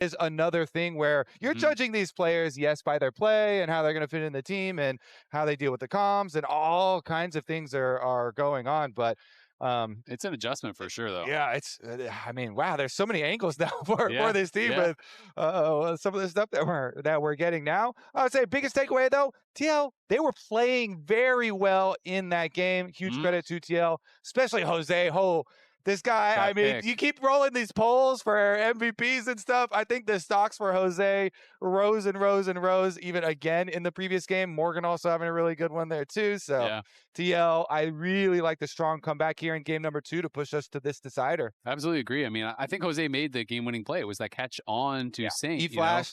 is another thing where you're judging these players, yes, by their play and how they're going to fit in the team and how they deal with the comms and all kinds of things are going on. But it's an adjustment for sure, though. Yeah, it's. I mean, wow, there's so many angles now for this team with some of the stuff that we're getting now. I would say biggest takeaway though, TL, they were playing very well in that game. Huge credit to TL, especially Jose. This guy, I mean, you keep rolling these polls for MVPs and stuff. I think the stocks for Jose rose and rose and rose even again in the previous game. Morgan also having a really good one there too. So TL, I really like the strong comeback here in game number 2 to push us to this decider. Absolutely agree. I mean, I think Jose made the game-winning play. It was that catch on to Saint. E-flash.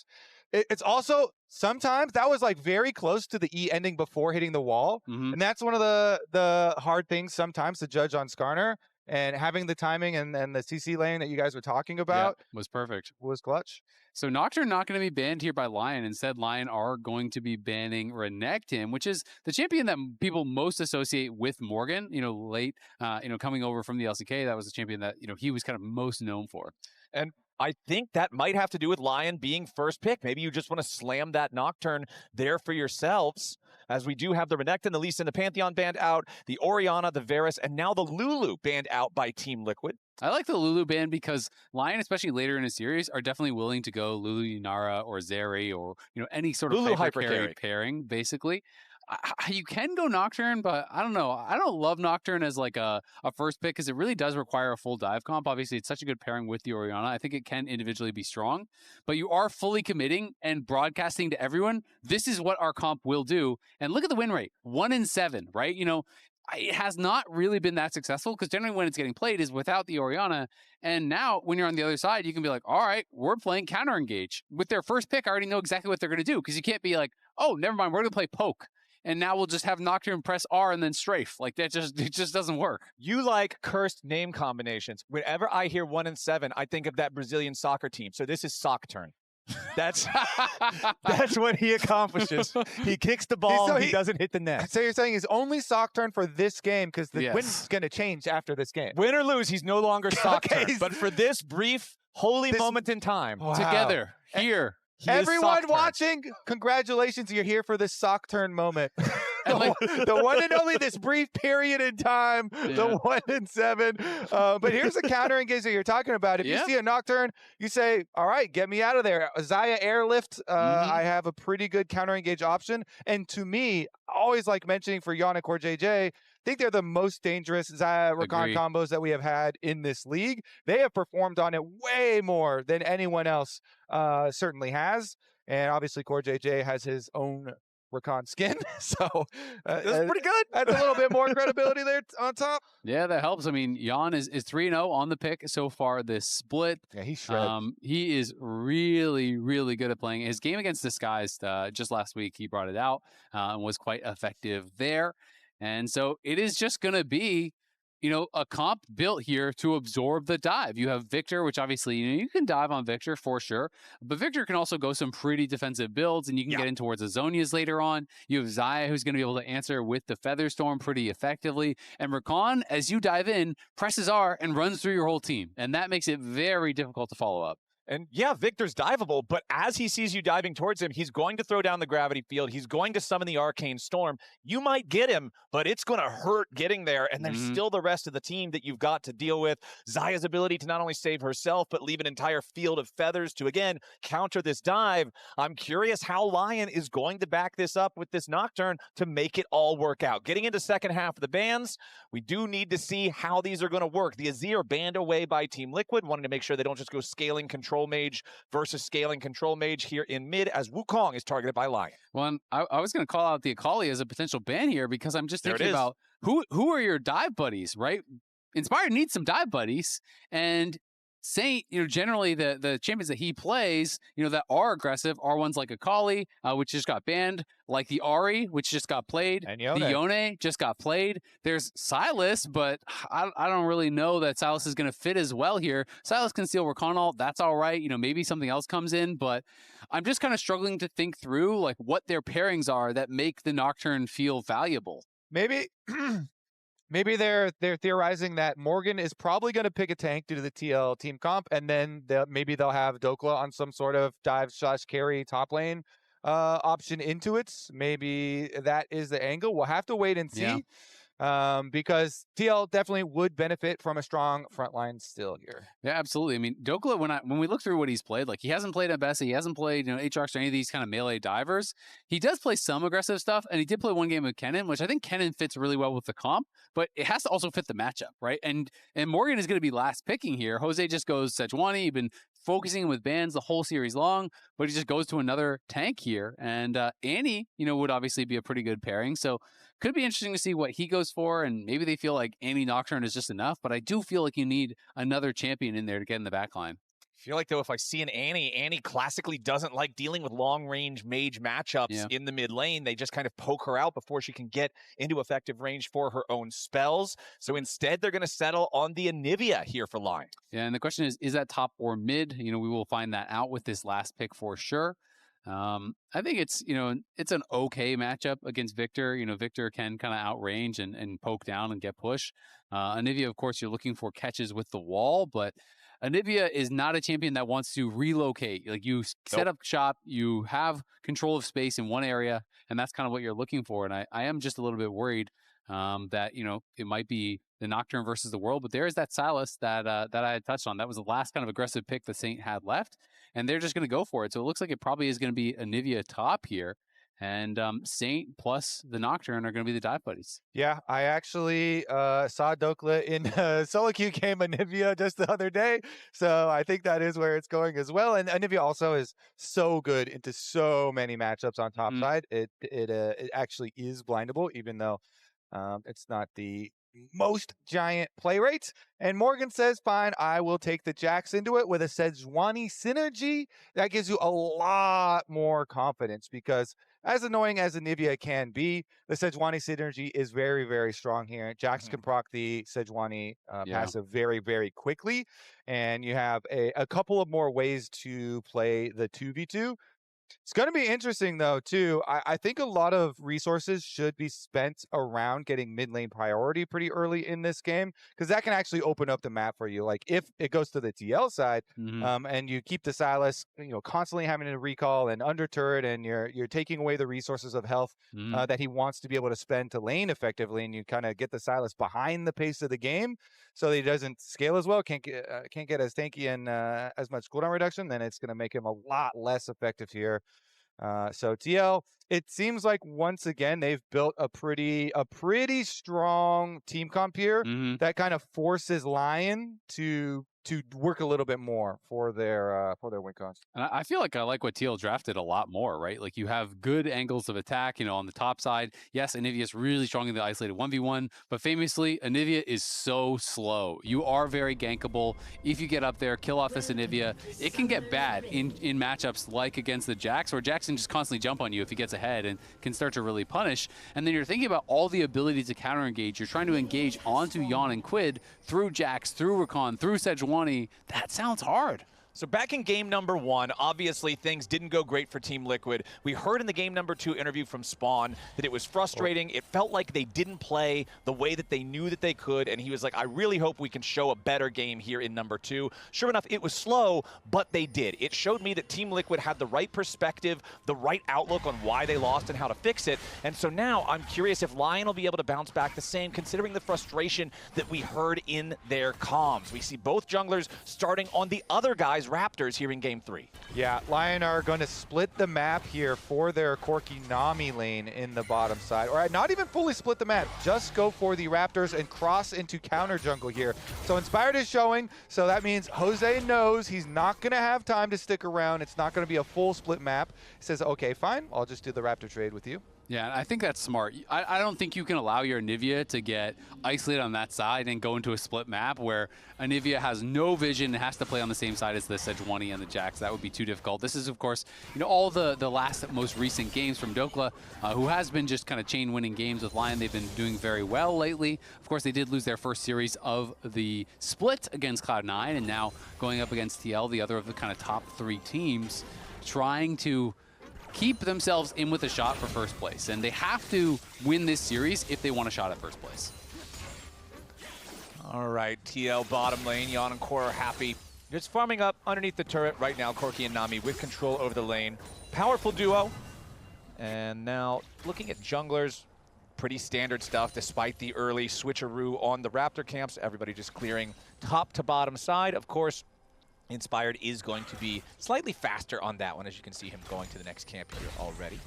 It's also sometimes that was like very close to the E ending before hitting the wall. And that's one of the hard things sometimes to judge on Skarner. And having the timing and the CC lane that you guys were talking about was perfect. Was clutch. So Nocturne not going to be banned here by LYON. Instead, LYON are going to be banning Renekton, which is the champion that people most associate with Morgan. Late, coming over from the LCK, that was the champion that he was kind of most known for. And I think that might have to do with LYON being first pick. Maybe you just want to slam that Nocturne there for yourselves, as we do have the Renekton, the Lee Sin, the Pantheon banned out, the Orianna, the Varus, and now the Lulu banned out by Team Liquid. I like the Lulu ban because LYON, especially later in a series, are definitely willing to go Lulu Yunara or Zeri or any sort of hyper carry pairing, basically. You can go Nocturne, but I don't know. I don't love Nocturne as like a first pick because it really does require a full dive comp. Obviously, it's such a good pairing with the Orianna. I think it can individually be strong, but you are fully committing and broadcasting to everyone, this is what our comp will do. And look at the win rate, 1 in 7, right? It has not really been that successful because generally when it's getting played is without the Orianna. And now when you're on the other side, you can be like, all right, we're playing counter engage. With their first pick, I already know exactly what they're going to do because you can't be like, oh, never mind, we're going to play poke. And now we'll just have Nocturne press R and then strafe. Like it just doesn't work. You like cursed name combinations. Whenever I hear 1 in 7, I think of that Brazilian soccer team. So this is Sockturn. That's what he accomplishes. He kicks the ball, he doesn't hit the net. So you're saying he's only Sockturn for this game because the win's going to change after this game. Win or lose, he's no longer Sockturn. But for this brief, holy moment in time, together, here. Everyone watching, congratulations, you're here for this Sockturn moment. The one and only this brief period in time, the 1 in 7. But here's the counter engage that you're talking about. If you see a Nocturne, you say, all right, get me out of there. Xayah airlift, I have a pretty good counter engage option. And to me, I always like mentioning for Yeon and CoreJJ, I think they're the most dangerous Xayah Rakan combos that we have had in this league. They have performed on it way more than anyone else certainly has. And obviously CoreJJ has his own Rakan skin, so that's pretty good. That's a little bit more credibility there on top. Yeah, that helps. I mean, Yeon is 3-0 on the pick so far this split. Yeah, he's shredded. He is really, really good at playing. His game against Disguised just last week, he brought it out and was quite effective there. And so it is just going to be, a comp built here to absorb the dive. You have Viktor, which obviously, you can dive on Viktor for sure, but Viktor can also go some pretty defensive builds, and you can get in towards the Zonias later on. You have Xayah, who's going to be able to answer with the Featherstorm pretty effectively, and Rakan, as you dive in, presses R and runs through your whole team, and that makes it very difficult to follow up. And yeah, Viktor's diveable, but as he sees you diving towards him, he's going to throw down the gravity field. He's going to summon the arcane storm. You might get him, but it's going to hurt getting there. And there's still the rest of the team that you've got to deal with. Xayah's ability to not only save herself, but leave an entire field of feathers to, again, counter this dive. I'm curious how LYON is going to back this up with this Nocturne to make it all work out. Getting into second half of the bans, we do need to see how these are going to work. The Azir banned away by Team Liquid, wanting to make sure they don't just go scaling control mage versus scaling control mage here in mid, as Wukong is targeted by LYON. Well, I was going to call out the Akali as a potential ban here because I'm just thinking about who are your dive buddies, right? Inspired needs some dive buddies, and Saint, generally the champions that he plays, that are aggressive are ones like Akali, which just got banned, like the Ahri, which just got played, and the Yone just got played. There's Sylas, but I don't really know that Sylas is going to fit as well here. Sylas can steal Rakan ult, that's all right. Maybe something else comes in, but I'm just kind of struggling to think through like what their pairings are that make the Nocturne feel valuable. Maybe Maybe they're theorizing that Morgan is probably going to pick a tank due to the TL team comp, and then maybe they'll have Dhokla on some sort of dive/carry top lane option into it. Maybe that is the angle. We'll have to wait and see. Because TL definitely would benefit from a strong front line still here. Yeah, absolutely. I mean, Dhokla, when we look through what he's played, like he hasn't played Abessa, he hasn't played, Aatrox or any of these kind of melee divers. He does play some aggressive stuff, and he did play one game with Kennen, which I think Kennen fits really well with the comp, but it has to also fit the matchup, right? And Morgan is going to be last picking here. Jose just goes Sejuani. He's been focusing with bans the whole series long, but he just goes to another tank here. And Annie, would obviously be a pretty good pairing. So could be interesting to see what he goes for, and maybe they feel like Annie Nocturne is just enough, but I do feel like you need another champion in there to get in the backline. I feel like, though, if I see an Annie classically doesn't like dealing with long-range mage matchups in the mid lane. They just kind of poke her out before she can get into effective range for her own spells. So instead, they're going to settle on the Anivia here for LYON. Yeah, and the question is that top or mid? We will find that out with this last pick for sure. I think it's an okay matchup against Viktor. Viktor can kind of outrange and poke down and get push. Anivia, of course, you're looking for catches with the wall, but Anivia is not a champion that wants to relocate. Like you set up shop, you have control of space in one area, and that's kind of what you're looking for. And I am just a little bit worried that it might be the Nocturne versus the world, but there is that Sylas that I had touched on. That was the last kind of aggressive pick the Saint had left, and they're just going to go for it. So it looks like it probably is going to be Anivia top here, and Saint plus the Nocturne are going to be the dive buddies. Yeah, I actually saw Dhokla in solo queue game Anivia just the other day, so I think that is where it's going as well. And Anivia also is so good into so many matchups on top side. It actually is blindable, even though it's not the most giant play rates. And Morgan says, fine, I will take the Jax into it with a Sejuani synergy. That gives you a lot more confidence, because as annoying as Anivia can be, the Sejuani synergy is very, very strong here. Jax can proc the Sejuani passive very, very quickly. And you have a couple of more ways to play the 2v2. It's going to be interesting, though, too. I think a lot of resources should be spent around getting mid lane priority pretty early in this game, because that can actually open up the map for you. Like if it goes to the TL side, and you keep the Sylas, constantly having to recall and under turret, and you're taking away the resources of health that he wants to be able to spend to lane effectively, and you kind of get the Sylas behind the pace of the game, so that he doesn't scale as well, can't get as tanky and as much cooldown reduction, then it's going to make him a lot less effective here. So TL, it seems like once again they've built a pretty strong team comp here that kind of forces LYON to work a little bit more for their win cons. And I feel like I like what TL drafted a lot more, right? Like you have good angles of attack, on the top side. Yes, Anivia is really strong in the isolated 1v1, but famously, Anivia is so slow. You are very gankable. If you get up there, kill off this Anivia, it can get bad in matchups like against the Jax, where Jax can just constantly jump on you if he gets ahead and can start to really punish. And then you're thinking about all the ability to counter engage. You're trying to engage onto Yeon and Quid through Jax, through Rakan, through Sejuani. That sounds hard. So back in game number 1, obviously things didn't go great for Team Liquid. We heard in the game number 2 interview from Spawn that it was frustrating. It felt like they didn't play the way that they knew that they could, and he was like, I really hope we can show a better game here in number 2. Sure enough, it was slow, but they did. It showed me that Team Liquid had the right perspective, the right outlook on why they lost and how to fix it. And so now I'm curious if LYON will be able to bounce back the same, considering the frustration that we heard in their comms. We see both junglers starting on the other guys' Raptors here in game 3. Yeah, LYON are going to split the map here for their Corki Nami lane in the bottom side. Or not even fully split the map, just go for the Raptors and cross into counter jungle here. So Inspired is showing, so that means Jose knows he's not going to have time to stick around. It's not going to be a full split map. He says, okay, fine, I'll just do the Raptor trade with you. Yeah, I think that's smart. I don't think you can allow your Anivia to get isolated on that side and go into a split map where Anivia has no vision and has to play on the same side as the Sejuani and the Jax. That would be too difficult. This is, of course, all the most recent games from Dhokla, who has been just kind of chain-winning games with LYON. They've been doing very well lately. Of course, they did lose their first series of the split against Cloud9, and now going up against TL, the other of the kind of top 3 teams, trying to keep themselves in with a shot for first place. And they have to win this series if they want a shot at first place. All right, TL bottom lane. Yeon and Core are happy. Just farming up underneath the turret right now. Corki and Nami with control over the lane. Powerful duo. And now looking at junglers, pretty standard stuff despite the early switcheroo on the Raptor camps. Everybody just clearing top to bottom side. Of course, Inspired is going to be slightly faster on that one, as you can see him going to the next camp here already.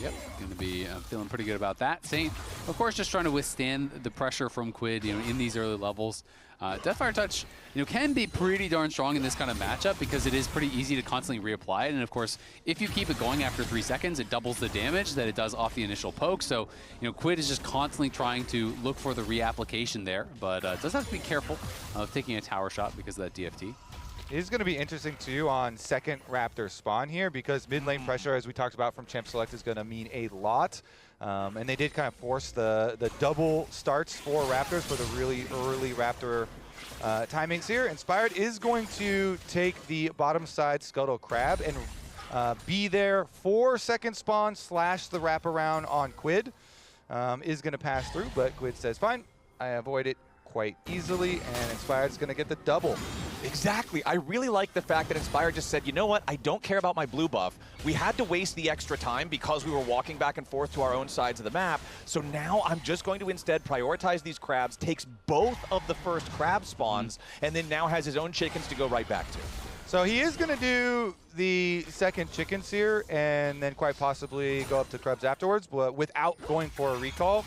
Yep, going to be feeling pretty good about that. Saint, of course, just trying to withstand the pressure from Quid, in these early levels. Deathfire Touch, can be pretty darn strong in this kind of matchup because it is pretty easy to constantly reapply it. And of course, if you keep it going after 3 seconds, it doubles the damage that it does off the initial poke. So, Quid is just constantly trying to look for the reapplication there, but does have to be careful of taking a tower shot because of that DFT. It is going to be interesting, too, on second Raptor spawn here because mid lane pressure, as we talked about from Champ Select, is going to mean a lot. And they did kind of force the double starts for Raptors for the really early Raptor timings here. Inspired is going to take the bottom side Scuttle Crab and be there for second spawn / the wraparound on Quid. Is going to pass through, but Quid says, fine, I avoid it quite easily, and Inspired's going to get the double. Exactly. I really like the fact that Inspired just said, you know what, I don't care about my blue buff. We had to waste the extra time because we were walking back and forth to our own sides of the map. So now I'm just going to instead prioritize these crabs, takes both of the first crab spawns, and then now has his own chickens to go right back to. So he is going to do the second chicken sear and then quite possibly go up to crabs afterwards, but without going for a recall.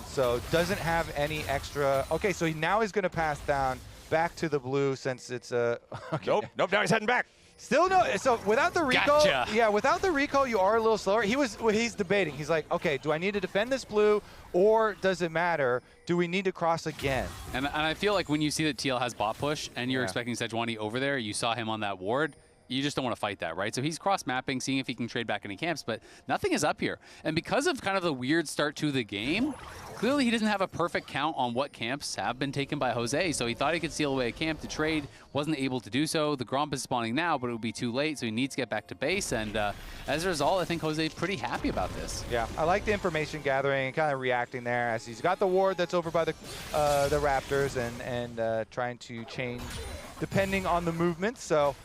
So doesn't have any extra. Okay, so he now is going to pass down back to the blue since it's a. Okay. Nope. Now he's heading back. Still no. So without the recall, Gotcha. Yeah, without the recall, you are a little slower. He's debating. He's like, okay, do I need to defend this blue, or does it matter? Do we need to cross again? And I feel like when you see that TL has bot push and you're expecting Sejuani over there, you saw him on that ward. You just don't want to fight that, right? So he's cross-mapping, seeing if he can trade back any camps, but nothing is up here. And because of kind of the weird start to the game, clearly he doesn't have a perfect count on what camps have been taken by Jose, so he thought he could steal away a camp to trade, wasn't able to do so. The Gromp is spawning now, but it would be too late, so he needs to get back to base, and as a result, I think Jose's pretty happy about this. Yeah, I like the information gathering and kind of reacting there as he's got the ward that's over by the Raptors and trying to change depending on the movement, so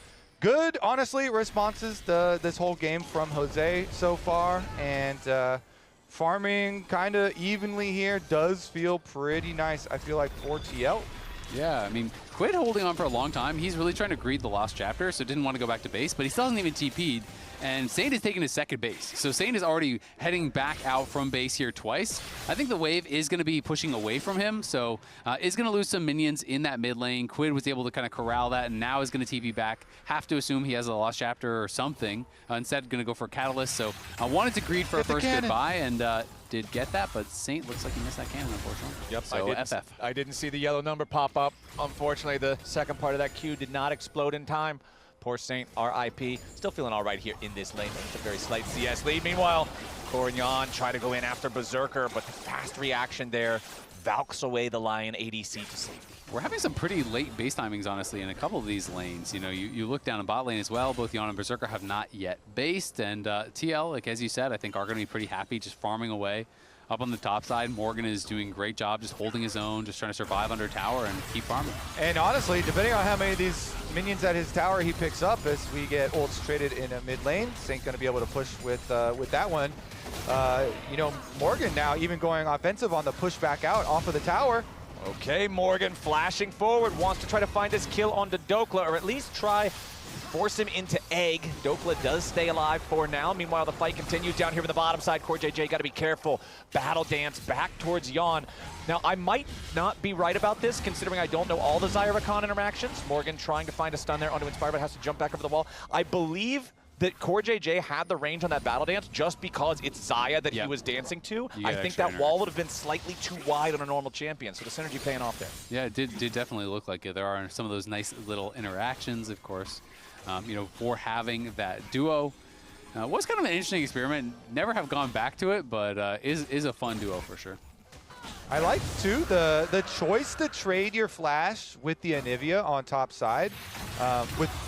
good, honestly, responses this whole game from Jose so far, and farming kind of evenly here does feel pretty nice, I feel like, for TL. Yeah, I mean, Quid holding on for a long time. He's really trying to greed the Lost Chapter, so didn't want to go back to base, but he still hasn't even TP'd. And Saint is taking his second base. So Saint is already heading back out from base here twice. I think the wave is going to be pushing away from him, so is going to lose some minions in that mid lane. Quid was able to kind of corral that, and now is going to TP back. Have to assume he has a Lost Chapter or something. Instead, going to go for a Catalyst. So I wanted to greed for a first goodbye, and did get that, but Saint looks like he missed that cannon, unfortunately. Yep, so I didn't see the yellow number pop up. Unfortunately, the second part of that Q did not explode in time. Poor Saint, RIP. Still feeling all right here in this lane. It's a very slight CS lead. Meanwhile, Core and Yeon try to go in after Berserker, but the fast reaction there valks away the LYON ADC to safety. We're having some pretty late base timings, honestly, in a couple of these lanes. You look down in bot lane as well. Both Yeon and Berserker have not yet based, and TL, like as you said, I think are going to be pretty happy just farming away. Up on the top side, Morgan is doing a great job just holding his own, just trying to survive under tower and keep farming. And honestly, depending on how many of these minions at his tower he picks up as we get ults traded in a mid lane, Saint going to be able to push with that one. Morgan now even going offensive on the push back out off of the tower. Okay, Morgan flashing forward, wants to try to find his kill onto Dhokla, or at least try force him into egg. Dhokla does stay alive for now. Meanwhile, the fight continues down here on the bottom side. CoreJJ got to be careful. Battle dance back towards Yeon. Now, I might not be right about this, considering I don't know all the Xayah Rakan interactions. Morgan trying to find a stun there onto Inspire, but has to jump back over the wall. I believe that CoreJJ had the range on that battle dance just because it's Xayah that he was dancing to. I think that wall would have been slightly too wide on a normal champion, so the synergy paying off there. Yeah, it did definitely look like it. There are some of those nice little interactions, of course. For having that duo. Was kind of an interesting experiment. Never have gone back to it, but is a fun duo for sure. I like, too, the choice to trade your flash with the Anivia on top side.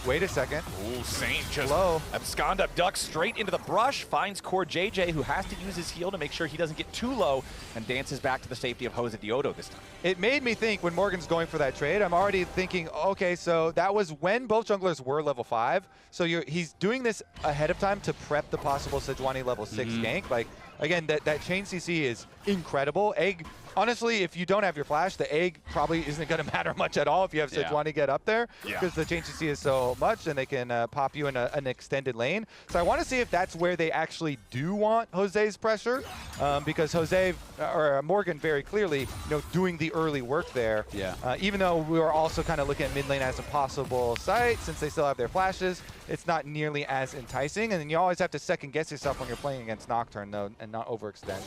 Wait a second. Ooh, Saint just low. abscond up, ducks straight into the brush, finds CoreJJ, who has to use his heal to make sure he doesn't get too low, and dances back to the safety of Josedeodo this time. It made me think when Morgan's going for that trade, I'm already thinking, okay, so that was when both junglers were level 5. So he's doing this ahead of time to prep the possible Sejuani level 6 gank. Like, again, that chain CC is incredible. Egg, honestly, if you don't have your flash, the egg probably isn't going to matter much at all if you have Sejuani get up there, because the chain CC is so much and they can pop you in an extended lane. So I want to see if that's where they actually do want Jose's pressure, because Jose, or Morgan very clearly, doing the early work there. Even though we were also kind of looking at mid lane as a possible site, since they still have their flashes, it's not nearly as enticing. And then you always have to second guess yourself when you're playing against Nocturne, though, and not overextend.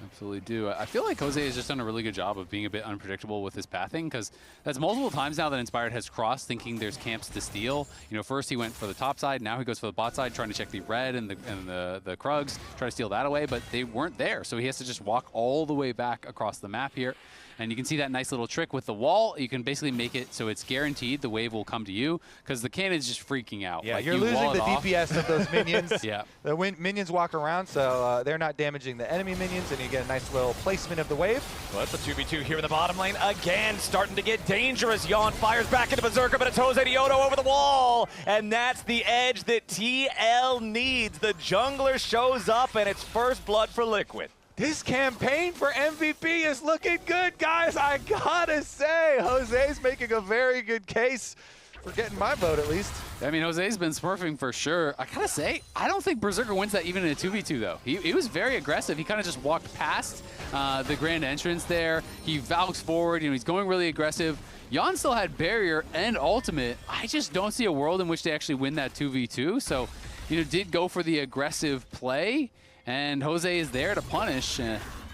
Absolutely do. I feel like Jose has just done a really good job of being a bit unpredictable with his pathing, because that's multiple times now that Inspired has crossed thinking there's camps to steal. First he went for the top side, now he goes for the bot side trying to check the red and the Krugs, try to steal that away, but they weren't there. So he has to just walk all the way back across the map here. And you can see that nice little trick with the wall. You can basically make it so it's guaranteed the wave will come to you, because the cannon's just freaking out. Yeah, like you're losing the DPS of those minions. The minions walk around, so they're not damaging the enemy minions, and you get a nice little placement of the wave. Well, it's a 2v2 here in the bottom lane. Again, starting to get dangerous. Yeon fires back into Berserker, but it's Josedeodo over the wall. And that's the edge that TL needs. The jungler shows up, and it's first blood for Liquid. This campaign for MVP is looking good, guys. I gotta say, Jose's making a very good case for getting my vote, at least. I mean, Jose's been smurfing for sure. I gotta say, I don't think Berserker wins that even in a 2v2, though. He was very aggressive. He kind of just walked past the grand entrance there. He valks forward. He's going really aggressive. Yeon still had barrier and ultimate. I just don't see a world in which they actually win that 2v2. So, did go for the aggressive play. And Jose is there to punish.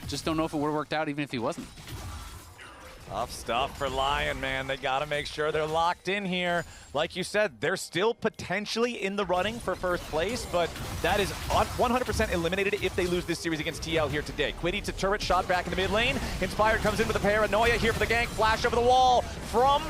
Just don't know if it would have worked out even if he wasn't. Tough stuff for LYON, man. They got to make sure they're locked in here. Like you said, they're still potentially in the running for first place, but that is 100% eliminated if they lose this series against TL here today. Quid eats a turret shot back in the mid lane. Inspired comes in with a paranoia here for the gank. Flash over the wall from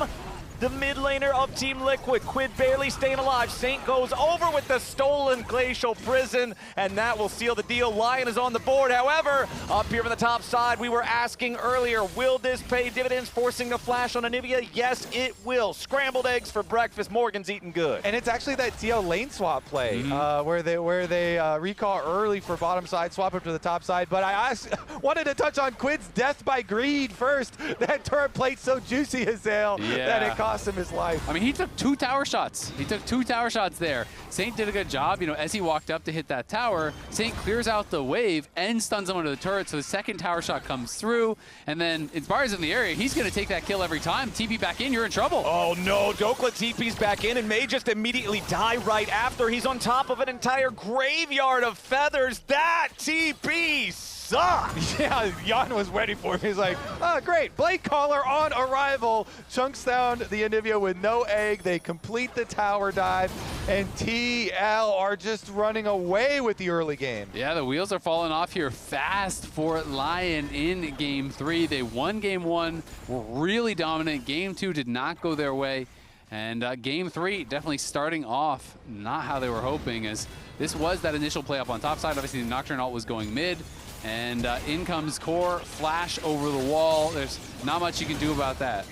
the mid laner of Team Liquid. Quid barely staying alive. Saint goes over with the stolen Glacial Prison, and that will seal the deal. LYON is on the board. However, up here from the top side, we were asking earlier, will this pay dividends, forcing the flash on Anivia? Yes, it will. Scrambled eggs for breakfast. Morgan's eating good. And it's actually that TL lane swap play where they recall early for bottom side, swap up to the top side. But I wanted to touch on Quid's death by greed first. That turret played so juicy, Azael, that it cost him his life. I mean, he took 2 tower shots. He took 2 tower shots there. Saint did a good job. As he walked up to hit that tower, Saint clears out the wave and stuns him under the turret, so the second tower shot comes through, and then Inspire's in the area. He's going to take that kill every time. TP back in, you're in trouble. Oh no, Dhokla TP's back in and may just immediately die right after. He's on top of an entire graveyard of feathers. That TP sucks. Yeah, Yeon was ready for him. He's like, oh, great. Blade Caller on arrival. Chunks down the Anivia with no egg. They complete the tower dive, and TL are just running away with the early game. Yeah, the wheels are falling off here fast for LYON in Game 3. They won Game 1, were really dominant. Game 2 did not go their way. And Game 3 definitely starting off not how they were hoping, as this was that initial play up on top side. Obviously, the Nocturne ult was going mid. And in comes Core, flash over the wall. There's not much you can do about that.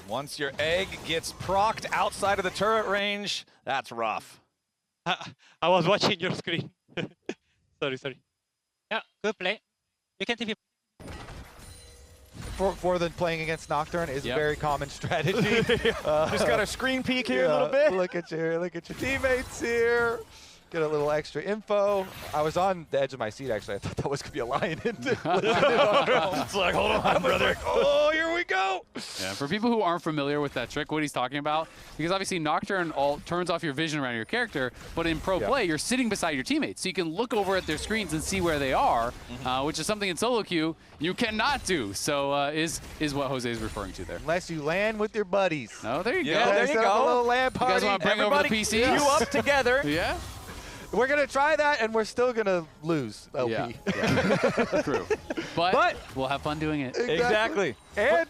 Once your egg gets procced outside of the turret range, that's rough. I was watching your screen. sorry. Yeah, good play. You can TP. For the playing against Nocturne is a very common strategy. Just got a screen peek here a little bit. Look at your teammates here. Get a little extra info. I was on the edge of my seat, actually. I thought that was going to be a LYON. It's like, hold on, brother. Like, oh, here we go. Yeah, for people who aren't familiar with that trick, what he's talking about, because obviously Nocturne ult turns off your vision around your character, but in pro play, you're sitting beside your teammates. So you can look over at their screens and see where they are, which is something in solo queue you cannot do. So is what Jose is referring to there. Unless you land with your buddies. Oh, there you go. There you go. A little land party. You guys want to bring over the PC? You up together. Yeah. We're going to try that, and we're still going to lose LP. Yeah. True. But we'll have fun doing it. Exactly. And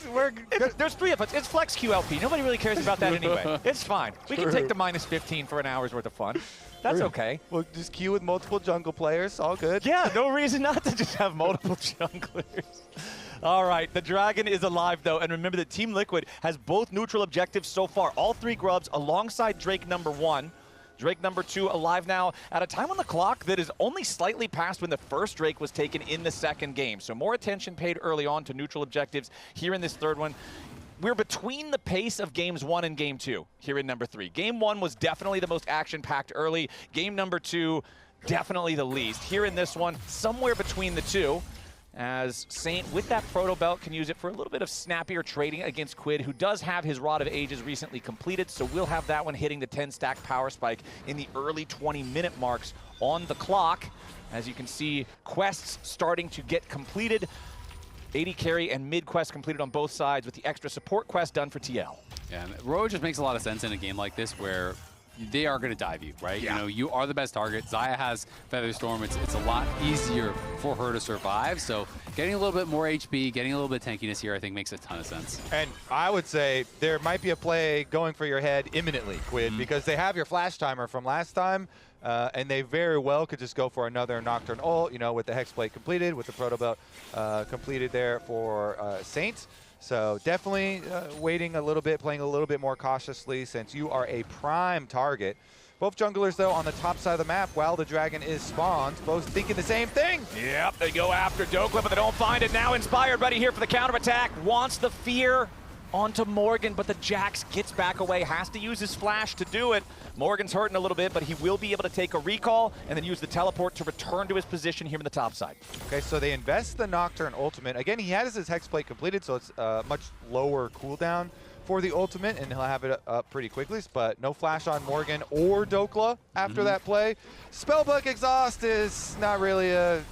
there's 3 of us. It's flex QLP. Nobody really cares about that anyway. It's fine. We can take the -15 for an hour's worth of fun. That's okay. We'll just queue with multiple jungle players. All good. Yeah, no reason not to just have multiple junglers. All right, the Dragon is alive, though. And remember that Team Liquid has both neutral objectives so far. All 3 grubs alongside Drake #1. Drake #2 alive now at a time on the clock that is only slightly past when the first Drake was taken in the second game. So more attention paid early on to neutral objectives here in this third one. We're between the pace of games 1 and game 2 here in #3. Game 1 was definitely the most action-packed early. Game #2, definitely the least. Here in this one, somewhere between the two, as Saint, with that proto belt, can use it for a little bit of snappier trading against Quid, who does have his Rod of Ages recently completed, so we'll have that one hitting the 10-stack power spike in the early 20-minute marks on the clock. As you can see, quests starting to get completed. AD carry and mid quest completed on both sides, with the extra support quest done for TL. Yeah, and Rogue just makes a lot of sense in a game like this where they are going to dive you, right? Yeah. You know, you are the best target. Xayah has Featherstorm. It's a lot easier for her to survive. So getting a little bit more HP, getting a little bit of tankiness here, I think makes a ton of sense. And I would say there might be a play going for your head imminently, Quid, because they have your flash timer from last time, and they very well could just go for another Nocturne ult, you know, with the Hexblade completed, with the Proto Belt completed there for Saint. So definitely waiting a little bit, playing a little bit more cautiously since you are a prime target. Both junglers, though, on the top side of the map while the Dragon is spawned, both thinking the same thing. Yep, they go after Dhokla, but they don't find it. Now Inspired ready here for the counterattack. Wants the fear onto Morgan, but the Jax gets back away, has to use his flash to do it. Morgan's hurting a little bit, but he will be able to take a recall and then use the teleport to return to his position here in the top side. Okay, so they invest the Nocturne ultimate. Again, he has his Hexblade completed, so it's much lower cooldown for the ultimate, and he'll have it up pretty quickly, but no flash on Morgan or Dhokla after that play. Spellbook exhaust is not really a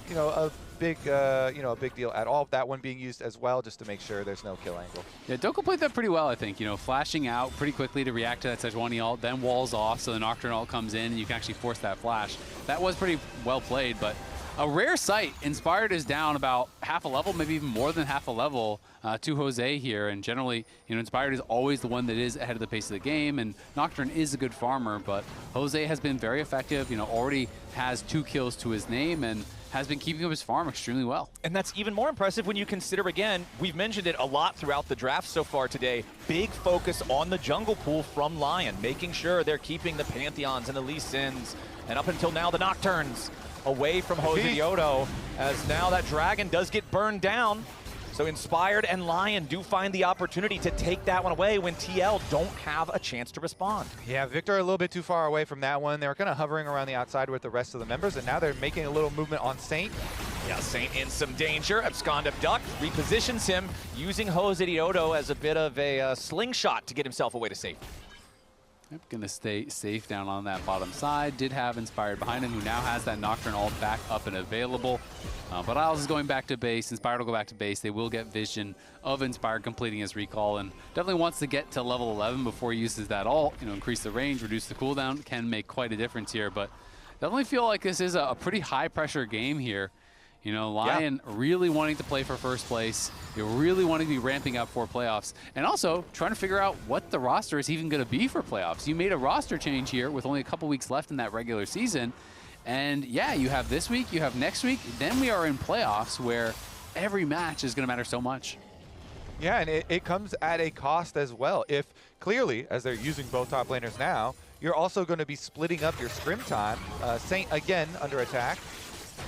big deal at all. That one being used as well, just to make sure there's no kill angle. Yeah, Dhokla played that pretty well, I think. You know, flashing out pretty quickly to react to that Sejuani ult, then walls off, so the Nocturne ult comes in, and you can actually force that flash. That was pretty well played, but a rare sight. Inspired is down about half a level, maybe even more than half a level to Jose here, and generally, you know, Inspired is always the one that is ahead of the pace of the game, and Nocturne is a good farmer, but Jose has been very effective, you know, already has 2 kills to his name, and has been keeping up his farm extremely well. And that's even more impressive when you consider, again, we've mentioned it a lot throughout the draft so far today, big focus on the jungle pool from LYON, making sure they're keeping the Pantheons and the Lee Sins, and up until now, the Nocturnes away from Josedeodo, as now that Dragon does get burned down. So Inspired and LYON do find the opportunity to take that one away when TL don't have a chance to respond. Yeah, Viktor a little bit too far away from that one. They were kind of hovering around the outside with the rest of the members, and now they're making a little movement on Saint. Yeah, Saint in some danger. Abscond Abduct repositions him, using Josedeodo as a bit of a slingshot to get himself away to safety. Yep, gonna stay safe down on that bottom side. Did have Inspired behind him, who now has that Nocturne ult back up and available. But Isles is going back to base. Inspired will go back to base. They will get vision of Inspired completing his recall, and definitely wants to get to level 11 before he uses that ult. You know, increase the range, reduce the cooldown, can make quite a difference here. But definitely feel like this is a pretty high pressure game here. You know, LYON really wanting to play for first place. They're really wanting to be ramping up for playoffs. And also trying to figure out what the roster is even going to be for playoffs. You made a roster change here with only a couple weeks left in that regular season. And yeah, you have this week, you have next week. Then we are in playoffs where every match is going to matter so much. Yeah, and it comes at a cost as well. If clearly, as they're using both top laners now, you're also going to be splitting up your scrim time. Saint again under attack.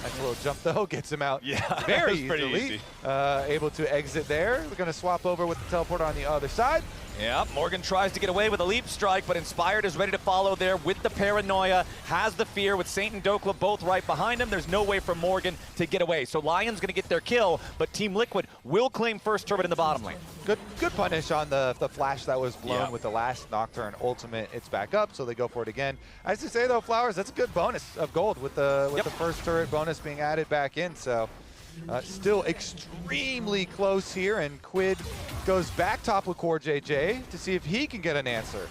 Nice little jump though, gets him out very easily. Able to exit there. We're going to swap over with the teleporter on the other side. Yeah, Morgan tries to get away with a leap strike, but Inspired is ready to follow there with the paranoia, has the fear with Saint and Dhokla both right behind him. There's no way for Morgan to get away. So LYON's going to get their kill, but Team Liquid will claim first turret in the bottom lane. Good punish on the flash that was blown with the last Nocturne ultimate. It's back up, so they go for it again. As you say though, Flowers, that's a good bonus of gold with the first turret bonus being added back in. So still extremely close here, and Quid goes back top with CoreJJ to see if he can get an answer.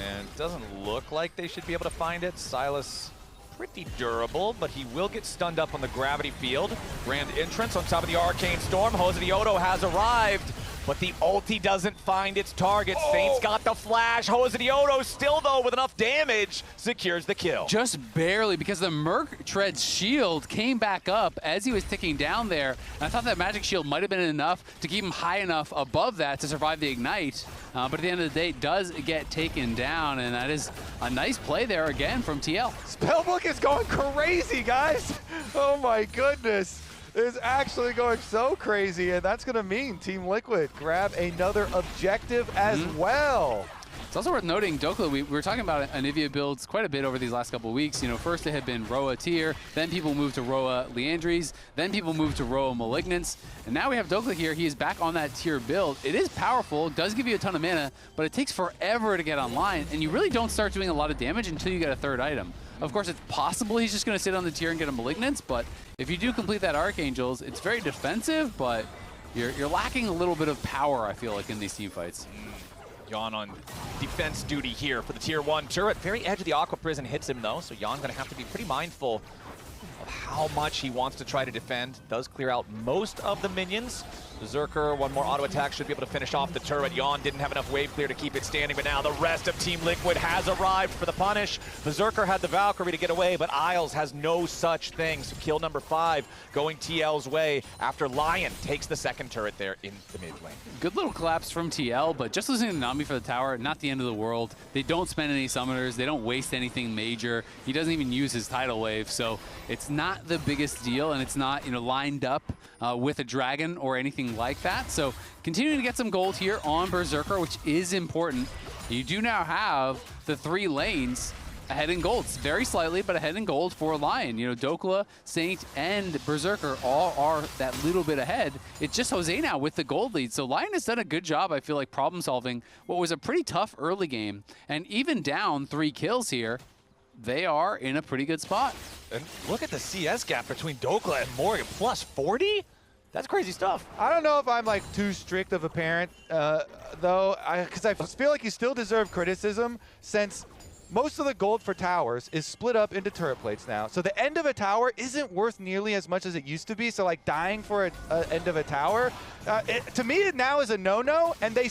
And it doesn't look like they should be able to find it. Sylas pretty durable, but he will get stunned up on the gravity field. Grand entrance on top of the Arcane Storm. Josedeodo has arrived, but the ulti doesn't find its target. Saint's got the flash. Josedeodo still, though, with enough damage, secures the kill. Just barely, because the Merc Tread's shield came back up as he was ticking down there. And I thought that magic shield might have been enough to keep him high enough above that to survive the ignite. But at the end of the day, it does get taken down, and that is a nice play there again from TL. Spellbook is going crazy, guys. Oh my goodness. It's actually going so crazy, and that's going to mean Team Liquid grab another objective as well. It's also worth noting, Dhokla, we were talking about Anivia builds quite a bit over these last couple of weeks. You know, first it had been Roa Tier, then people moved to Roa Liandry's, then people moved to Roa Malignance, and now we have Dhokla here. He is back on that tier build. It is powerful, does give you a ton of mana, but it takes forever to get online, and you really don't start doing a lot of damage until you get a third item. Of course, it's possible he's just going to sit on the tier and get a Malignance, but if you do complete that Archangels, it's very defensive, but you're lacking a little bit of power, I feel like, in these team fights. Yeon on defense duty here for the tier 1 turret. Very edge of the Aqua Prison hits him, though, so Yeon going to have to be pretty mindful of how much he wants to try to defend. Does clear out most of the minions. Berserker, one more auto attack, should be able to finish off the turret. Yeon didn't have enough wave clear to keep it standing, but now the rest of Team Liquid has arrived for the punish. Berserker had the Valkyrie to get away, but Isles has no such thing. So kill number 5 going TL's way after LYON takes the second turret there in the mid lane. Good little collapse from TL, but just losing to Nami for the tower, not the end of the world. They don't spend any summoners, they don't waste anything major. He doesn't even use his tidal wave, so it's not the biggest deal, and it's not, you know, lined up with a dragon or anything like that. So continuing to get some gold here on Berserker, which is important. You do now have the 3 lanes ahead in gold. It's very slightly, but ahead in gold for LYON. You know, Dhokla, Saint, and Berserker all are that little bit ahead. It's just Jose now with the gold lead. So LYON has done a good job, I feel like, problem solving what was a pretty tough early game. And even down 3 kills here, they are in a pretty good spot. And look at the CS gap between Dhokla and Morgan, plus 40? That's crazy stuff. I don't know if I'm like too strict of a parent, though, because I feel like you still deserve criticism since most of the gold for towers is split up into turret plates now. So the end of a tower isn't worth nearly as much as it used to be. So like dying for an end of a tower, to me it now is a no-no. And they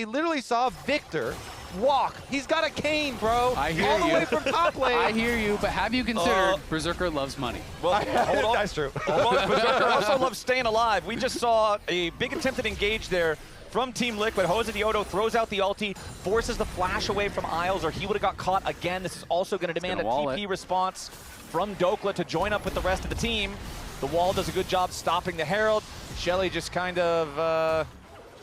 literally saw Viktor walk. He's got a cane, bro. I hear all the you. way from top lane. I hear you, but have you considered Berserker loves money? Well, hold on. That's true. Hold on. Berserker also loves staying alive. We just saw a big attempted engage there from Team Liquid. Josedeodo throws out the ulti, forces the flash away from Isles, or he would have got caught again. This is also going to demand a TP response from Dhokla to join up with the rest of the team. The wall does a good job stopping the Herald. Shelly just kind of...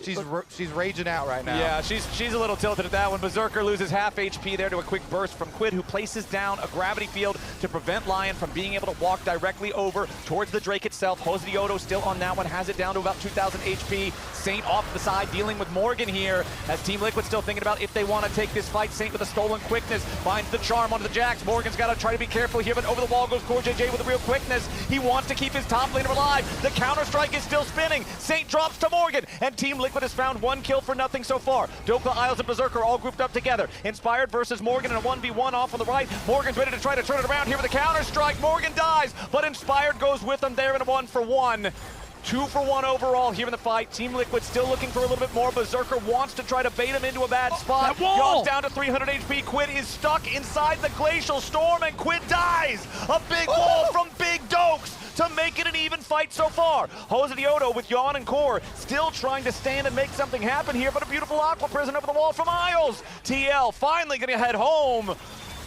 She's raging out right now. Yeah, she's a little tilted at that one. Berserker loses half HP there to a quick burst from Quid, who places down a gravity field to prevent LYON from being able to walk directly over towards the Drake itself. Josedeodo still on that one, has it down to about 2,000 HP. Saint off the side, dealing with Morgan here, as Team Liquid still thinking about if they want to take this fight. Saint with a stolen quickness, finds the charm onto the Jax. Morgan's got to try to be careful here, but over the wall goes CoreJJ with a real quickness. He wants to keep his top laner alive. The counter-strike is still spinning. Saint drops to Morgan, and Team Liquid has found 1 kill for nothing so far. Dhokla, Isles, and Berserker all grouped up together. Inspired versus Morgan in a 1v1 off on the right. Morgan's ready to try to turn it around here with a counter-strike. Morgan dies, but Inspired goes with him there in a 1-for-1. 2-for-1 overall here in the fight. Team Liquid still looking for a little bit more. Berserker wants to try to bait him into a bad spot. Yeon's down to 300 HP. Quid is stuck inside the Glacial Storm, and Quid dies. A big wall from Big Dokes to make it an even fight so far. Josedeodo with Yeon and Core still trying to stand and make something happen here, but a beautiful Aqua Prison over the wall from Isles. TL finally gonna head home.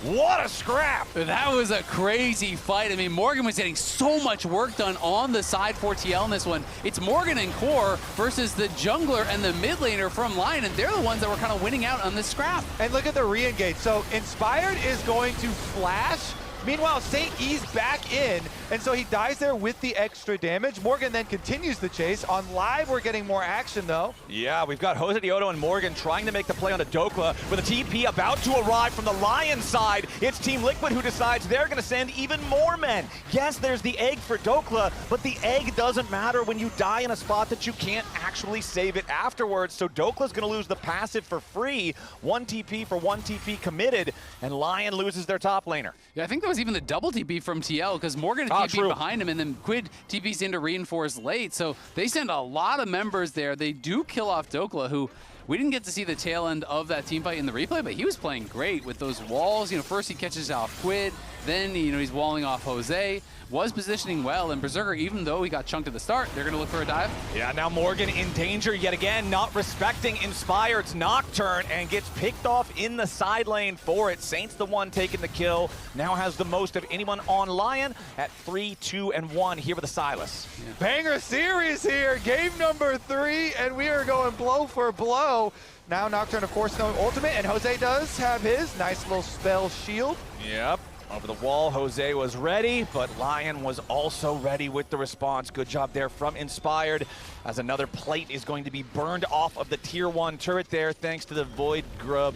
What a scrap! That was a crazy fight. I mean, Morgan was getting so much work done on the side for TL in this one. It's Morgan and Core versus the jungler and the mid laner from LYON, and they're the ones that were kind of winning out on this scrap. And look at the re-engage. So Inspired is going to flash. Meanwhile, Saint eased back in, and so he dies there with the extra damage. Morgan then continues the chase. On live, we're getting more action, though. Yeah, we've got Josedeodo and Morgan trying to make the play on a Dhokla with a TP about to arrive from the LYON side. It's Team Liquid who decides they're going to send even more men. Yes, there's the egg for Dhokla, but the egg doesn't matter when you die in a spot that you can't actually save it afterwards. So Dhokla's going to lose the passive for free. 1 TP for 1 TP committed, and LYON loses their top laner. Yeah, I think there was was even the double TP from TL because Morgan TP'd behind him and then Quid TP's in to reinforce late. So they send a lot of members there. They do kill off Dhokla, who we didn't get to see the tail end of that team fight in the replay, but he was playing great with those walls. You know, first he catches off Quid, then, you know, he's walling off Jose, was positioning well, and Berserker, even though he got chunked at the start, they're gonna look for a dive. Yeah, now Morgan in danger yet again, not respecting Inspired's Nocturne, and gets picked off in the side lane for it. Saint's the one taking the kill, now has the most of anyone on Lion at 3, 2, and 1 here with the Sylas. Yeah. Banger series here, game number 3, and we are going blow for blow. Now Nocturne, of course, no ultimate, and Jose does have his nice little spell shield. Yep. Over the wall, Jose was ready, but Lion was also ready with the response. Good job there from Inspired, as another plate is going to be burned off of the tier 1 turret there, thanks to the Void Grub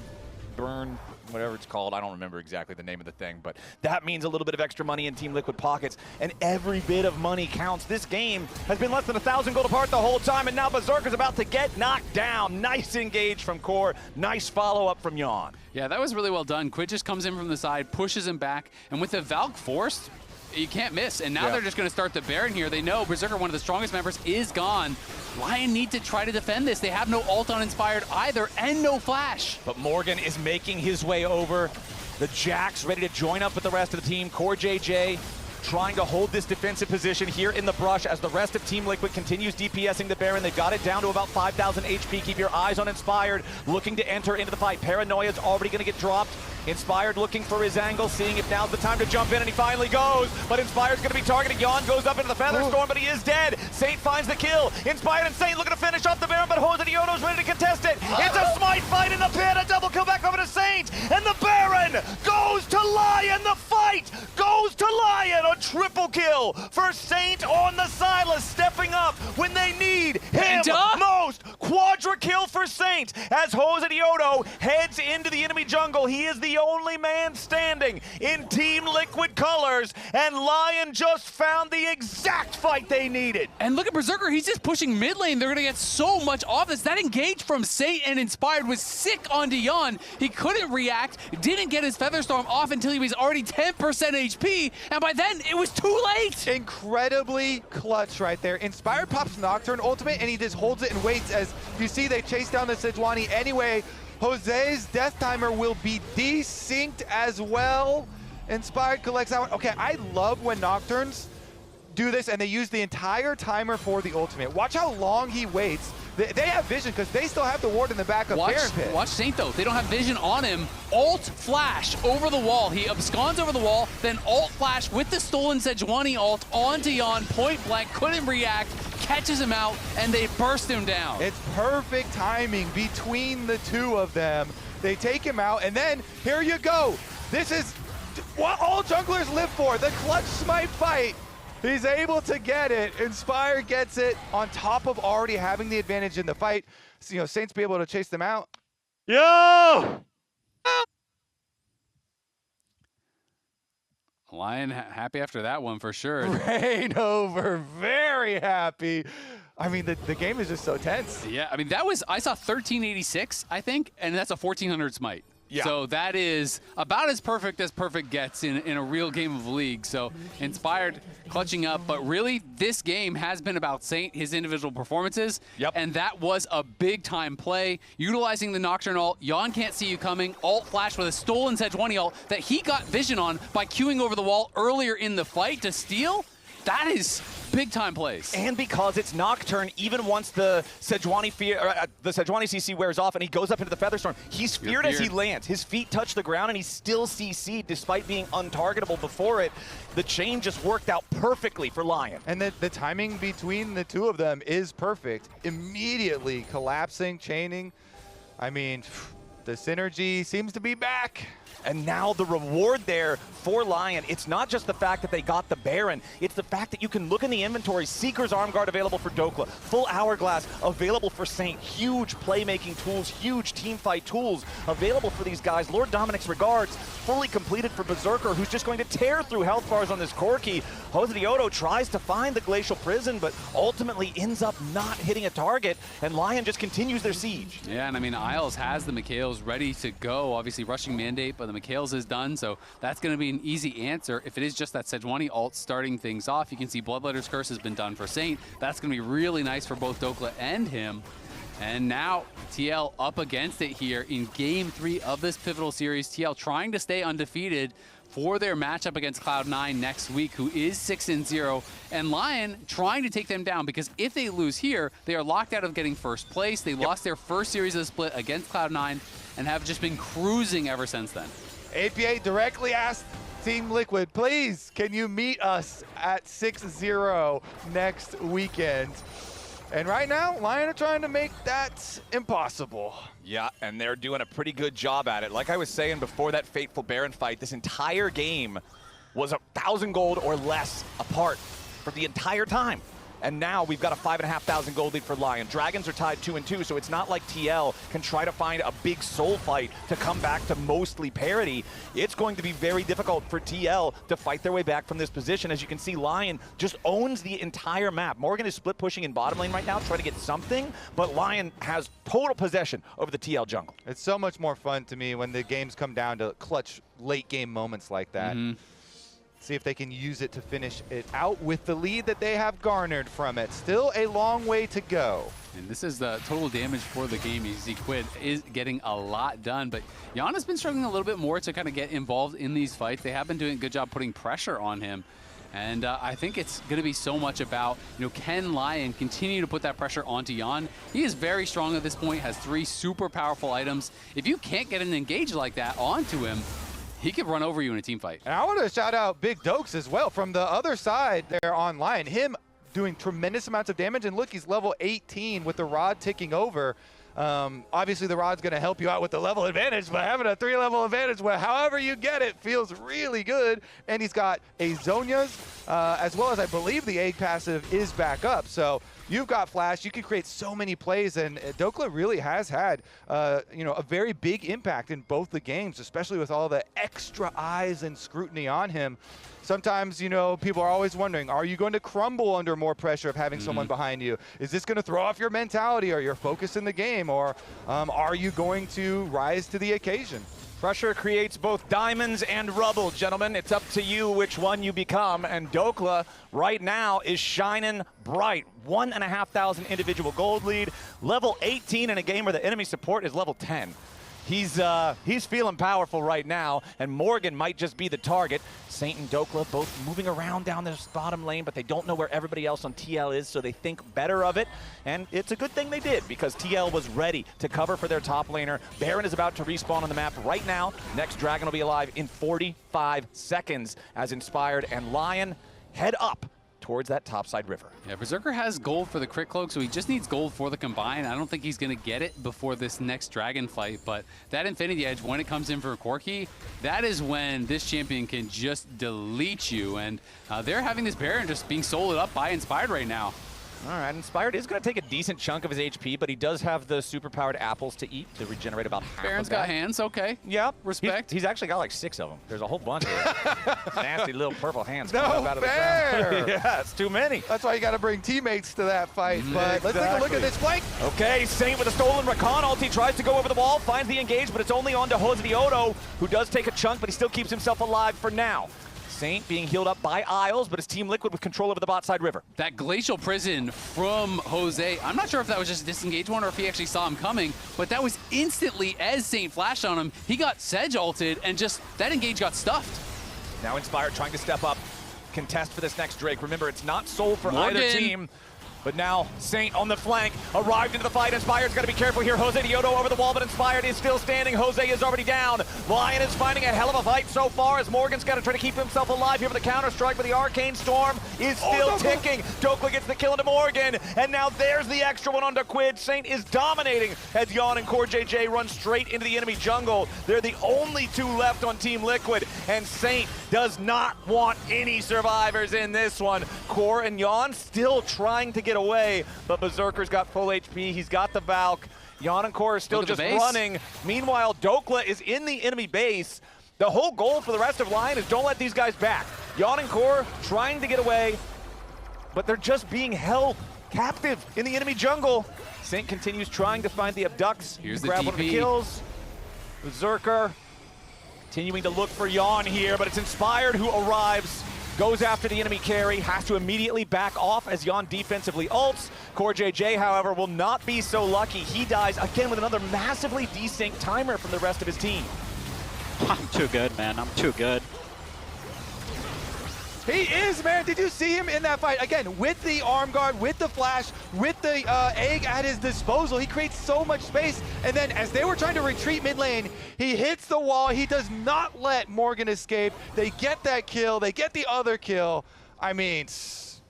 burn, whatever it's called. I don't remember exactly the name of the thing, but that means a little bit of extra money in Team Liquid pockets, and every bit of money counts. This game has been less than 1,000 gold apart the whole time, and now Berserker's about to get knocked down. Nice engage from Core, nice follow-up from Yeon. Yeah, that was really well done. Quid just comes in from the side, pushes him back, and with the Valk forced, you can't miss. And now they're just going to start the Baron here. They know Berserker, one of the strongest members, is gone. Lion need to try to defend this. They have no ult on Inspired either, and no flash. But Morgan is making his way over. The Jax ready to join up with the rest of the team. CoreJJ trying to hold this defensive position here in the brush as the rest of Team Liquid continues DPSing the Baron. They've got it down to about 5,000 HP. Keep your eyes on Inspired, looking to enter into the fight. Paranoia's already going to get dropped. Inspired looking for his angle, seeing if now's the time to jump in, and he finally goes. But Inspired's going to be targeted. Yeon goes up into the Featherstorm, but he is dead. Saint finds the kill. Inspired and Saint looking to finish off the Baron, but Josedeodo's ready to contest it. It's a smite fight in the pit. A double kill back over to Saint, and the Baron goes to Lion. The fight goes to Lion. A triple kill for Saint on the Sylas, stepping up when they need him most. Quadra kill for Saint as Josedeodo heads into the enemy jungle. He is the only man standing in Team Liquid colors, and Lion just found the exact fight they needed. And look at Berserker, he's just pushing mid lane. They're gonna get so much off this. That engage from Saint and Inspired was sick on Yeon. He couldn't react, didn't get his Featherstorm off until he was already 10% HP, and by then it was too late. Incredibly clutch right there. Inspired pops Nocturne ultimate, and he just holds it and waits. As you see, they chase down the Sejuani anyway. Jose's death timer will be desynced as well. Inspired collects that one. Okay, I love when Nocturnes do this and they use the entire timer for the ultimate. Watch how long he waits. They have vision because they still have the ward in the back of Baron Pit. Watch Saint though. They don't have vision on him. Alt flash over the wall. He absconds over the wall, then alt flash with the stolen Sejuani ult onto Yeon, point blank, couldn't react, catches him out, and they burst him down. It's perfect timing between the two of them. They take him out, and then here you go. This is what all junglers live for, the clutch smite fight. He's able to get it. Inspire gets it on top of already having the advantage in the fight. So, you know, Saints be able to chase them out. Yo! Lion happy after that one for sure. Rain over, very happy. I mean, the game is just so tense. Yeah, I mean, that was, I saw 1386, I think, and that's a 1400 smite. Yeah. So that is about as perfect gets in a real game of League. So Inspired clutching up, but really this game has been about Saint, his individual performances. Yep. And that was a big time play. Utilizing the Nocturne ult, Yeon can't see you coming, ult flash with a stolen Sejuani ult that he got vision on by queuing over the wall earlier in the fight to steal. That is big time plays. And because it's Nocturne, even once the Sejuani CC wears off and he goes up into the Featherstorm, he's feared as he lands. His feet touch the ground and he's still CC'd despite being untargetable before it. The chain just worked out perfectly for Lion. And the timing between the two of them is perfect. Immediately collapsing, chaining. I mean, the synergy seems to be back. And now the reward there for Lion, it's not just the fact that they got the Baron, it's the fact that you can look in the inventory, Seeker's Arm Guard available for Dhokla, full Hourglass available for Saint, huge playmaking tools, huge teamfight tools available for these guys. Lord Dominic's Regards, fully completed for Berserker, who's just going to tear through health bars on this Corki. Josedeodo tries to find the Glacial Prison, but ultimately ends up not hitting a target, and Lion just continues their siege. Yeah, and I mean, Isles has the Mikhails ready to go, obviously rushing Mandate, but the Mikhails is done, so that's going to be an easy answer. If it is just that Sejuani ult starting things off, you can see Bloodletter's Curse has been done for Saint. That's going to be really nice for both Dhokla and him. And now TL up against it here in Game 3 of this pivotal series. TL trying to stay undefeated for their matchup against Cloud9 next week, who is 6-0, and LYON trying to take them down, because if they lose here, they are locked out of getting first place. They lost their first series of the split against Cloud9 and have just been cruising ever since then. APA directly asked Team Liquid, please, can you meet us at 6-0 next weekend? And right now, LYON are trying to make that impossible. Yeah, and they're doing a pretty good job at it. Like I was saying before that fateful Baron fight, this entire game was 1,000 gold or less apart for the entire time. And now we've got a 5,500 gold lead for LYON. Dragons are tied 2-2, so it's not like TL can try to find a big soul fight to come back to mostly parity. It's going to be very difficult for TL to fight their way back from this position. As you can see, LYON just owns the entire map. Morgan is split pushing in bottom lane right now, trying to get something, but LYON has total possession over the TL jungle. It's so much more fun to me when the games come down to clutch late game moments like that. See if they can use it to finish it out with the lead that they have garnered from it. Still a long way to go. And this is the total damage for the game. You see Quid is getting a lot done, but Yeon has been struggling a little bit more to kind of get involved in these fights. They have been doing a good job putting pressure on him. And I think it's going to be so much about, can LYON continue to put that pressure onto Yeon? He is very strong at this point, has 3 super powerful items. If you can't get an engage like that onto him, he could run over you in a team fight. And I want to shout out Big Dokes as well from the other side there on LYON. Him doing tremendous amounts of damage, and look, he's level 18 with the rod ticking over. Obviously, the rod's going to help you out with the level advantage, but having a 3-level advantage, however you get it, feels really good. And he's got a Zhonya's, as well as I believe the egg passive is back up. So you've got Flash. You can create so many plays, and Dhokla really has had, a very big impact in both the games, especially with all the extra eyes and scrutiny on him. Sometimes, people are always wondering, are you going to crumble under more pressure of having someone behind you? Is this going to throw off your mentality or your focus in the game? Or are you going to rise to the occasion? Pressure creates both diamonds and rubble, gentlemen. It's up to you which one you become. And Dhokla right now is shining bright. 1,500 individual gold lead, level 18 in a game where the enemy support is level 10. He's feeling powerful right now, and Morgan might just be the target. Saint and Dhokla both moving around down this bottom lane, but they don't know where everybody else on TL is, so they think better of it. And it's a good thing they did, because TL was ready to cover for their top laner. Baron is about to respawn on the map right now. Next Dragon will be alive in 45 seconds as Inspired and LYON head up towards that topside river. Yeah, Berserker has gold for the crit cloak, so he just needs gold for the combine. I don't think he's going to get it before this next dragon fight, but that Infinity Edge, when it comes in for Corki, that is when this champion can just delete you, and they're having this Baron just being sold up by Inspired right now. All right, Inspired is going to take a decent chunk of his HP, but he does have the super-powered apples to eat to regenerate about half Baron's of that. got hands, okay. Yep. Respect. He's actually got like 6 of them. There's a whole bunch of nasty little purple hands No coming up out of fair. the ground. Yeah, it's too many. That's why you got to bring teammates to that fight. But let's take a look at this flank. Okay, Saint with a stolen Rakan ulti tries to go over the wall, finds the engage, but it's only on to Josedeodo, who does take a chunk, but he still keeps himself alive for now. Saint being healed up by Isles, but it's Team Liquid with control over the bot side river. That Glacial Prison from Jose, I'm not sure if that was just a disengaged one or if he actually saw him coming, but that was instantly as Saint flashed on him. He got Sedge ulted, and just that engage got stuffed. Now Inspired trying to step up, contest for this next Drake. Remember, it's not soul for Morgan. either team. But now Saint on the flank, arrived into the fight. Inspired's got to be careful here. Josedeodo over the wall, but Inspired is still standing. Jose is already down. LYON is finding a hell of a fight so far as Morgan's got to try to keep himself alive here with the counter-strike, but the Arcane Storm is still ticking. Dhokla gets the kill into Morgan, and now there's the extra one onto Quid. Saint is dominating as Yeon and CoreJJ run straight into the enemy jungle. They're the only 2 left on Team Liquid, and Saint does not want any survivors in this one. Core and Yeon still trying to get away, but Berserker's got full HP. He's got the Valk. Yeon and Core are still just running. Meanwhile, Dhokla is in the enemy base. The whole goal for the rest of LYON is don't let these guys back. Yeon and Core trying to get away, but they're just being held captive in the enemy jungle. Saint continues trying to find the abducts. Here's grab the one of the TP. kills. Berserker Continuing to look for Yeon here, but it's Inspired who arrives, goes after the enemy carry, has to immediately back off as Yeon defensively ults. CoreJJ, however, will not be so lucky. He dies again with another massively desynced timer from the rest of his team. I'm too good, man. I'm too good. He is, man. Did you see him in that fight? Again, with the arm guard, with the flash, with the egg at his disposal. He creates so much space. And then as they were trying to retreat mid lane, he hits the wall. He does not let Morgan escape. They get that kill. They get the other kill. I mean,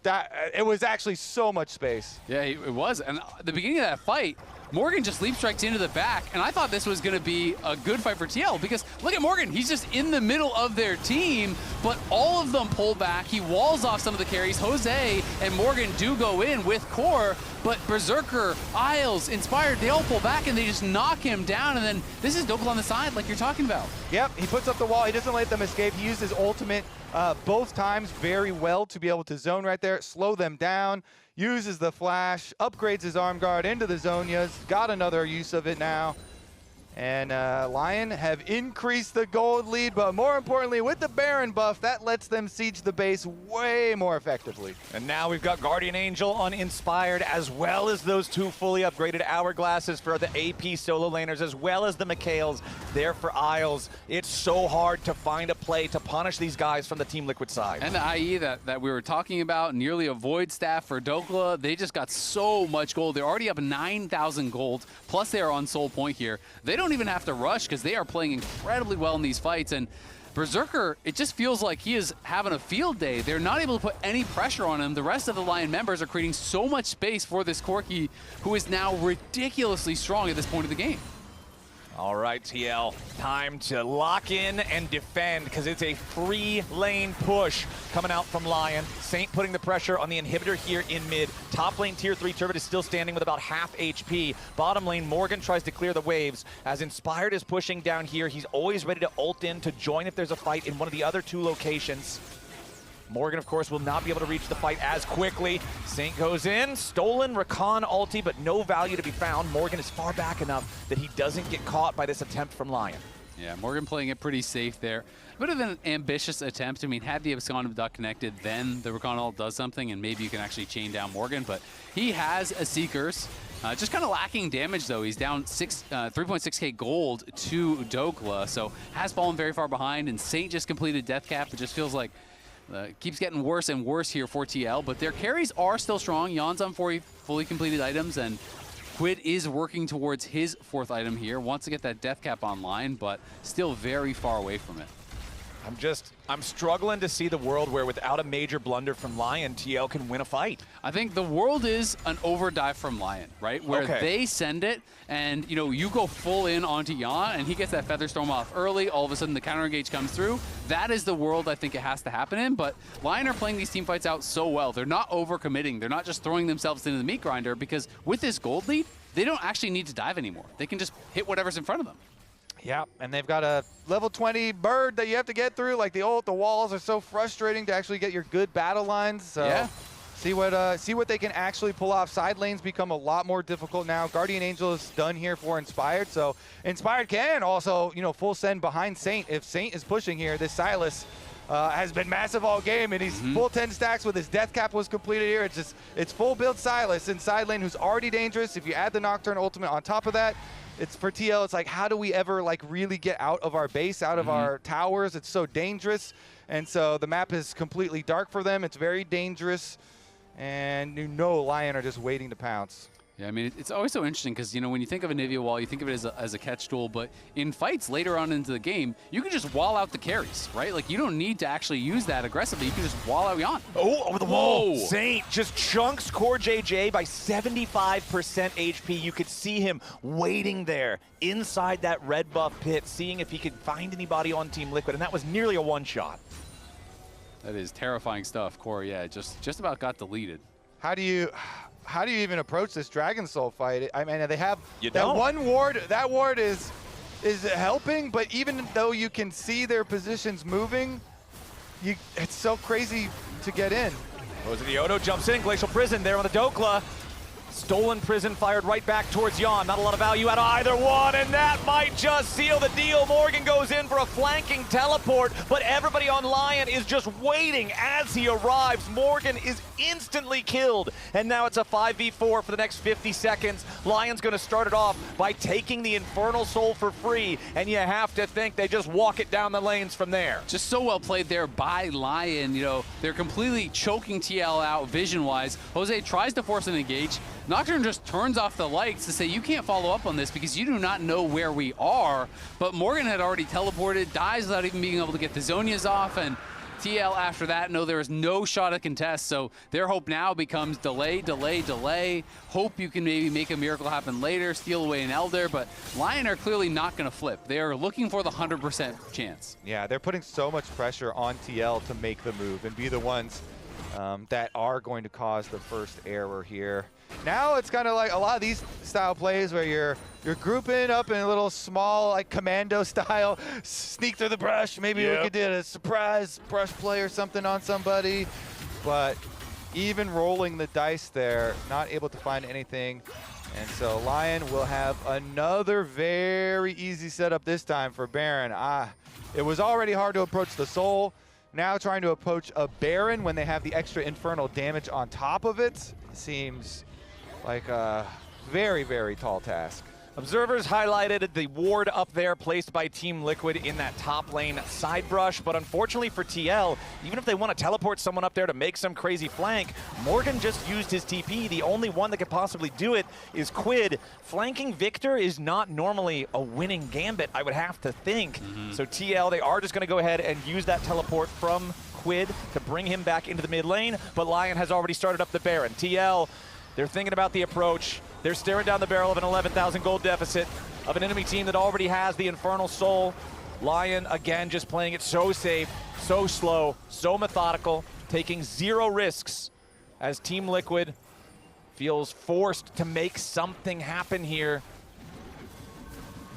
it was actually so much space. Yeah, it was. And at the beginning of that fight, Morgan just leap strikes into the back, and I thought this was going to be a good fight for TL because look at Morgan. He's just in the middle of their team, but all of them pull back. He walls off some of the carries. Jose and Morgan do go in with Core, but Berserker, Isles, Inspired, they all pull back and they just knock him down, and then this is Dhokla on the side like you're talking about. Yep, he puts up the wall. He doesn't let them escape. He used his ultimate both times very well to be able to zone right there, slow them down. Uses the flash, upgrades his arm guard into the Zhonya's, got another use of it now. And LYON have increased the gold lead, but more importantly, with the Baron buff, that lets them siege the base way more effectively. And now we've got Guardian Angel on Inspired, as well as those two fully upgraded Hourglasses for the AP solo laners, as well as the Mikhails there for Isles. It's so hard to find a play to punish these guys from the Team Liquid side. And the IE that we were talking about, nearly a void staff for Dhokla, they just got so much gold. They're already up 9,000 gold, plus they are on soul point here. They don't even have to rush because they are playing incredibly well in these fights. And Berserker, it just feels like he is having a field day. They're not able to put any pressure on him. The rest of the LYON members are creating so much space for this Corki, who is now ridiculously strong at this point of the game. All right, TL, time to lock in and defend because it's a free lane push coming out from LYON. Saint putting the pressure on the inhibitor here in mid. Top lane tier 3 Turbid is still standing with about half HP. Bottom lane, Morgan tries to clear the waves. As Inspired is pushing down here, he's always ready to ult in to join if there's a fight in one of the other two locations. Morgan, of course, will not be able to reach the fight as quickly. Saint goes in, stolen Rakan ulti, but no value to be found. Morgan is far back enough that he doesn't get caught by this attempt from LYON. Yeah, Morgan playing it pretty safe there. A bit of an ambitious attempt. I mean, had the Abscond duck connected, then the Rakan ult does something, and maybe you can actually chain down Morgan, but he has a Seekers. Just kind of lacking damage, though. He's down 3.6k gold to Dhokla, so has fallen very far behind, and Saint just completed death cap. It just feels like keeps getting worse and worse here for TL, but their carries are still strong. Yeon's on 4 fully completed items, and Quid is working towards his 4th item here. Wants to get that death cap online, but still very far away from it. I'm struggling to see the world where without a major blunder from LYON, TL can win a fight. I think the world is an overdive from LYON, right? Where they send it and, you know, you go full in onto Yeon and he gets that Featherstorm off early. All of a sudden the counter engage comes through. That is the world I think it has to happen in, but LYON are playing these team fights out so well. They're not overcommitting. They're not just throwing themselves into the meat grinder because with this gold lead, they don't actually need to dive anymore. They can just hit whatever's in front of them. Yeah, and they've got a level 20 bird that you have to get through. Like the walls are so frustrating to actually get your good battle lines. So yeah. See what they can actually pull off. Side lanes become a lot more difficult now. Guardian Angel is done here for Inspired, so Inspired can also, you know, full send behind Saint if Saint is pushing here. This Sylas has been massive all game, and he's full 10 stacks with his death cap was completed here. It's full build Sylas in side lane, who's already dangerous. If you add the Nocturne ultimate on top of that, it's for TL, it's like, how do we ever like really get out of our base, out of our towers? It's so dangerous. And so the map is completely dark for them. It's very dangerous. And you know LYON are just waiting to pounce. Yeah, I mean, it's always so interesting because, you know, when you think of Anivia wall, you think of it as a catch tool, but in fights later on into the game, you can just wall out the carries, right? Like, you don't need to actually use that aggressively. You can just wall out Yeon. Oh, over the wall. Saint just chunks CoreJJ by 75% HP. You could see him waiting there inside that red buff pit, seeing if he could find anybody on Team Liquid, and that was nearly a one-shot. That is terrifying stuff, Core. Yeah, just about got deleted. How do you even approach this Dragon Soul fight? I mean, they have that one ward. That ward is helping, but even though you can see their positions moving, it's so crazy to get in. Josedeodo jumps in, Glacial Prison there on the Dhokla. Stolen Prison fired right back towards Yeon. Not a lot of value out of either one, and that might just seal the deal. Morgan goes in for a flanking teleport, but everybody on LYON is just waiting as he arrives. Morgan is instantly killed, and now it's a 5v4 for the next 50 seconds. LYON's going to start it off by taking the Infernal Soul for free, and you have to think they just walk it down the lanes from there. Just so well played there by LYON. You know, they're completely choking TL out vision-wise. Jose tries to force an engage. Nocturne just turns off the lights to say, you can't follow up on this because you do not know where we are. But Morgan had already teleported, dies without even being able to get the Zhonya's off, and TL after that, no, there is no shot at contest. So their hope now becomes delay, delay, delay. Hope you can maybe make a miracle happen later, steal away an Elder, but LYON are clearly not going to flip. They are looking for the 100% chance. Yeah, they're putting so much pressure on TL to make the move and be the ones that are going to cause the first error here. Now it's kind of like a lot of these style plays where you're grouping up in a little small, like commando style, sneak through the brush. Maybe we could do a surprise brush play or something on somebody. But even rolling the dice there, not able to find anything. And so LYON will have another very easy setup this time for Baron. It was already hard to approach the Soul. Now trying to approach a Baron when they have the extra infernal damage on top of it seems like a very, very tall task. Observers highlighted the ward up there placed by Team Liquid in that top lane side brush, but unfortunately for TL, even if they want to teleport someone up there to make some crazy flank, Morgan just used his TP. The only one that could possibly do it is Quid. Flanking Viktor is not normally a winning gambit, I would have to think. So TL, they are just going to go ahead and use that teleport from Quid to bring him back into the mid lane, but LYON has already started up the Baron. TL, they're thinking about the approach. They're staring down the barrel of an 11,000 gold deficit of an enemy team that already has the Infernal Soul. LYON, again, just playing it so safe, so slow, so methodical, taking zero risks as Team Liquid feels forced to make something happen here.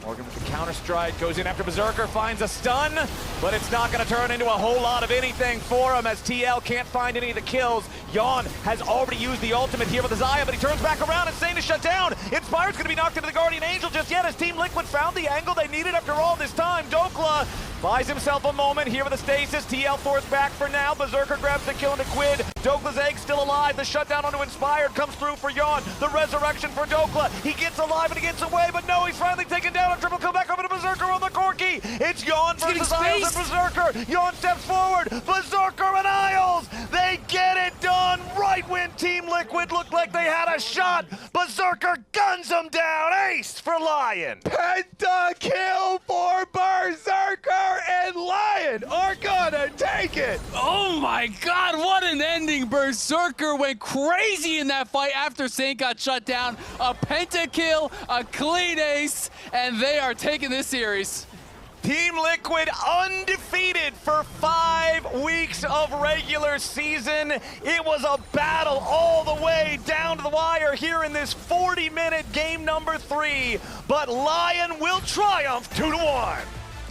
Morgan with the counter strike, goes in after Berserker, finds a stun, but it's not going to turn into a whole lot of anything for him as TL can't find any of the kills. Yeon has already used the ultimate here with Xayah, but he turns back around and saying to shut down. Inspired's going to be knocked into the Guardian Angel just yet as Team Liquid found the angle they needed after all this time. Dhokla buys himself a moment here with a stasis. TL forced back for now. Berserker grabs the kill into Quid. Dhokla's egg still alive. The shutdown onto Inspired comes through for Yeon. The resurrection for Dhokla. He gets alive and he gets away, but no, he's finally taken down. A triple kill back over to Berserker on the Corki. It's Yeon versus Isles and Berserker. Yeon steps forward. Berserker and Isles. They get it done right when Team Liquid looked like they had a shot. Berserker guns him down. Ace for LYON. Penta kill for Berserker, and LYON are gonna take it. Oh my God, what an ending. Berserker went crazy in that fight after Saint got shut down. A pentakill, a clean ace, and they are taking this series. Team Liquid undefeated for 5 weeks of regular season. It was a battle all the way down to the wire here in this 40-minute game number 3, but LYON will triumph 2-1.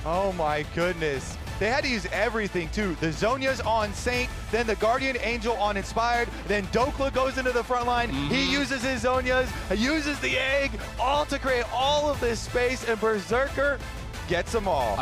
Oh my goodness. They had to use everything too. The Zhonya's on Saint, then the Guardian Angel on Inspired, then Dhokla goes into the front line. He uses his Zhonya's, uses the egg, all to create all of this space, and Berserker gets them all.